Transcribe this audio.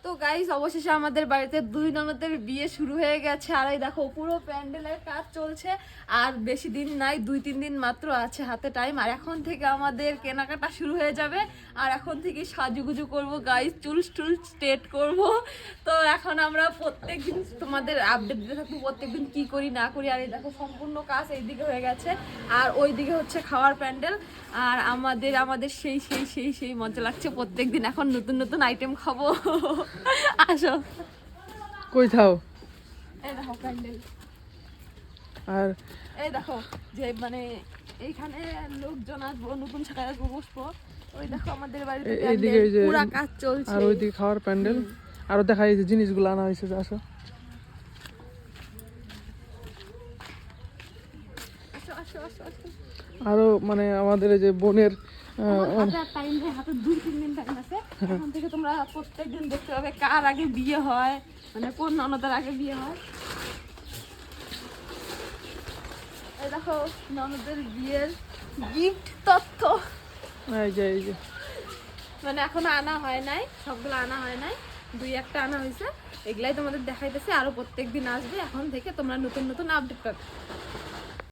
তো গাইস অবশেষে আমাদের বাড়িতে দুই ননদের বিয়ে শুরু হয়ে গেছে। আর এই দেখো পুরো প্যান্ডেলের কাজ চলছে। আর বেশি দিন নাই, 2-3 দিন মাত্র আছে হাতে টাইম। আর এখন থেকে আমাদের কেনাকাটা শুরু হয়ে যাবে। আর এখন থেকে সাজুগুজু করবো গাইস, চুল স্ট্রেট করব। তো এখন আমরা প্রত্যেকদিন তোমাদের আপডেট দিতে থাকবো প্রত্যেকদিন কি করি না করি। আর এই দেখো সম্পূর্ণ কাজ এইদিকে হয়ে গেছে, আর ওইদিকে হচ্ছে খাওয়ার প্যান্ডেল। আর আমাদের সেই সেই সেই সেই মজা লাগছে প্রত্যেকদিন। এখন নতুন নতুন আইটেম খাবো। আসো কই থাও। এই দেখো প্যান্ডেল, আর এই দেখো যে মানে এইখানে লোকজন আসবো, নতুন শাখায় আসবো, বসবো। ওই দেখো আমাদের বাড়িতে এইদিকে এই যে পুরা কাজ চলছে। আর ওইদিকে খাওয়ার প্যান্ডেল। আরো দেখা এই যে জিনিসগুলো আনা হয়েছে। আসো আসো আসো আসো আসো। আরো মানে আমাদের এই যে বোনের টাইম নেই, হাতে 2-3 দিন টাইম আছে। এখন থেকে তোমরা প্রত্যেকদিন দেখতে পাবে কার আগে বিয়ে হয়, মানে কোন ননদের আগে বিয়ে হয়। এই দেখো ননদের বিয়ের গিফট তথ্য। এই যে মানে এখনো আনা হয় নাই, সবগুলো আনা হয় নাই, 2-1টা আনা হয়েছে। এগুলাই তোমাদের দেখাইতেছে, আরো প্রত্যেকদিন আসবে। এখন থেকে তোমরা নতুন নতুন আপডেট পাবে।